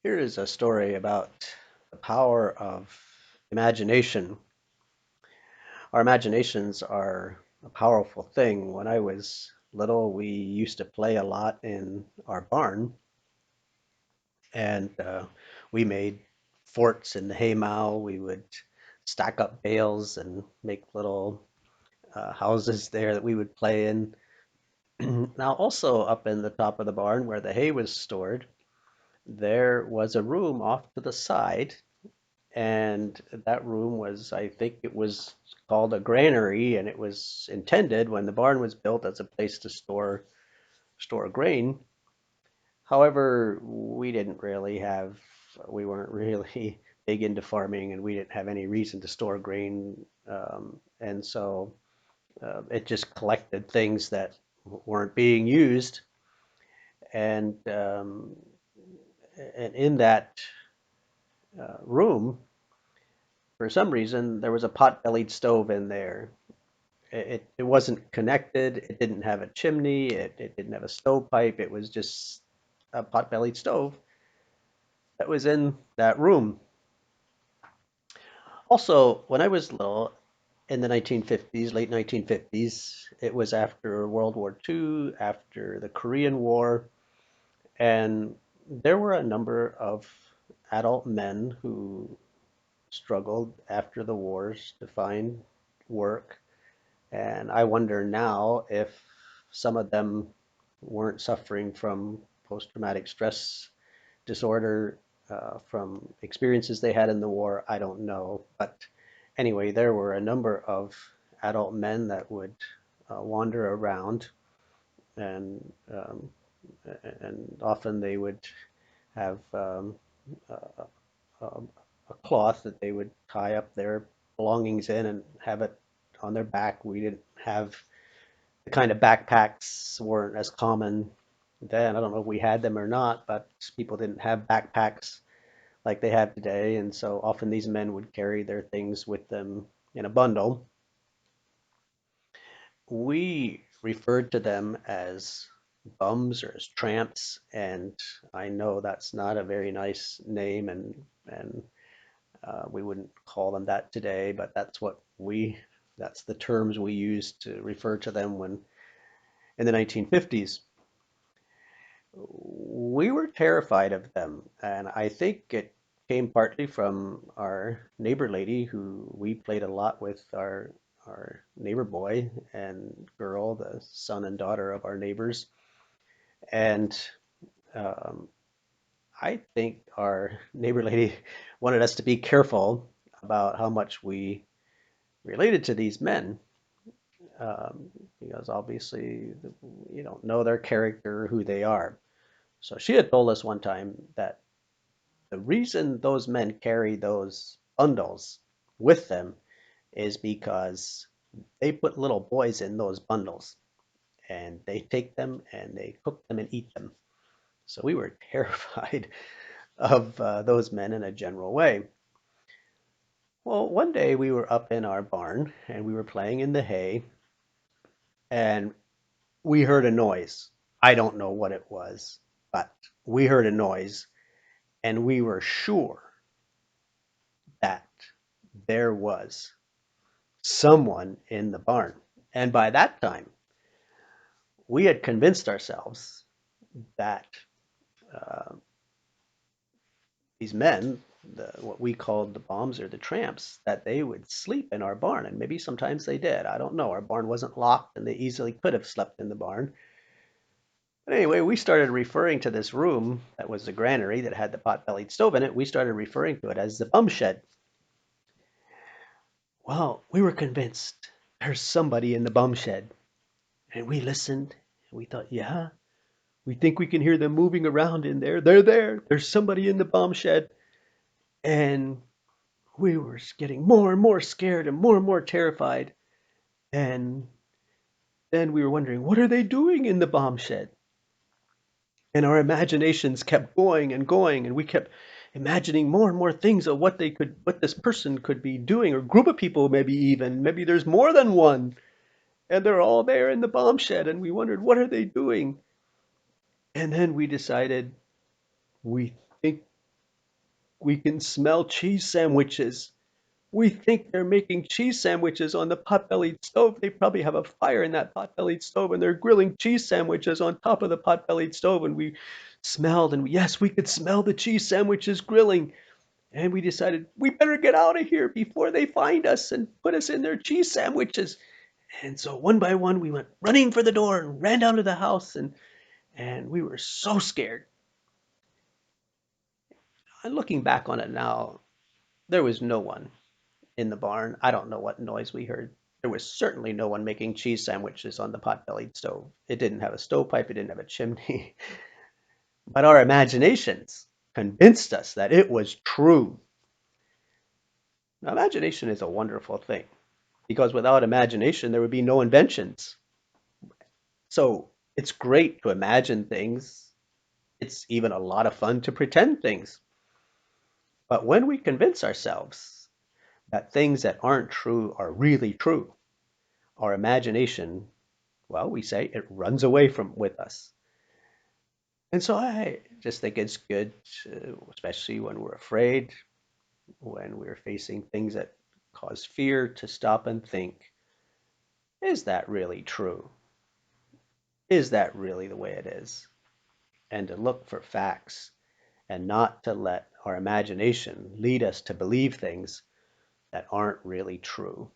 Here is a story about the power of imagination. Our imaginations are a powerful thing. When I was little, we used to play a lot in our barn, and we made forts in the haymow. We would stack up bales and make little houses there that we would play in. Now, also up in the top of the barn where the hay was stored, there was a room off to the side, and that room was, I think it was called a granary, and it was intended when the barn was built as a place to store grain. However, we weren't really big into farming, and we didn't have any reason to store grain, and so it just collected things that weren't being used, and and in that room, for some reason, there was a pot-bellied stove in there. It wasn't connected. It didn't have a chimney. It didn't have a stovepipe. It was just a pot-bellied stove that was in that room. Also, when I was little in the 1950s, late 1950s, it was after World War II, after the Korean War, and there were a number of adult men who struggled after the wars to find work. And I wonder now if some of them weren't suffering from post traumatic stress disorder from experiences they had in the war. I don't know. But anyway, there were a number of adult men that would wander around, and and often they would have a, a cloth that they would tie up their belongings in and have it on their back. We didn't have the kind of backpacks weren't as common then. I don't know if we had them or not, but people didn't have backpacks like they have today, and so often these men would carry their things with them in a bundle. We referred to them as bums or as tramps, and I know that's not a very nice name, and we wouldn't call them that today, but that's the terms we used to refer to them when in the 1950s. We were terrified of them, and I think it came partly from our neighbor lady who we played a lot with our neighbor boy and girl, the son and daughter of our neighbors. And um, I think our neighbor lady wanted us to be careful about how much we related to these men, because obviously you don't know their character, who they are. So she had told us one time that the reason those men carry those bundles with them is because they put little boys in those bundles, and they take them and they cook them and eat them. So we were terrified of those men in a general way. Well, one day we were up in our barn and we were playing in the hay, and we heard a noise. I don't know what it was, but we heard a noise, and we were sure that there was someone in the barn. And by that time, we had convinced ourselves that uh, these men, what we called the bombs or the tramps, that they would sleep in our barn. And maybe sometimes they did. I don't know. Our barn wasn't locked, and they easily could have slept in the barn. But anyway, we started referring to this room that was the granary that had the pot-bellied stove in it. We started referring to it as the bum shed. Well, we were convinced there's somebody in the bum shed. And we listened, and we thought, yeah, we think we can hear them moving around in there. They're there. There's somebody in the bomb shed. And we were getting more and more scared and more terrified. And then we were wondering, what are they doing in the bomb shed? And our imaginations kept going and going, and we kept imagining more and more things of what this person could be doing, or group of people, maybe even. Maybe there's more than one, and they're all there in the bomb shed, and we wondered, what are they doing? And then we decided we think We can smell cheese sandwiches. We think they're making cheese sandwiches on the pot-bellied stove. They probably have a fire in that pot-bellied stove and they're grilling cheese sandwiches on top of the pot-bellied stove. And we smelled, and yes, we could smell the cheese sandwiches grilling. And we decided we better get out of here before they find us and put us in their cheese sandwiches. And so one by one, we went running for the door and ran down to the house, and we were so scared. And looking back on it now, there was no one in the barn. I don't know what noise we heard. There was certainly no one making cheese sandwiches on the pot-bellied stove. It didn't have a stovepipe, it didn't have a chimney. But our imaginations convinced us that it was true. Now, imagination is a wonderful thing because without imagination, there would be no inventions. So it's great to imagine things. It's even a lot of fun to pretend things. But when we convince ourselves that things that aren't true are really true, our imagination, well, we say it runs away from with us. And so I just think it's good, especially when we're afraid, when we're facing things that cause fear, to stop and think, is that really true? Is that really the way it is? And to look for facts and not to let our imagination lead us to believe things that aren't really true.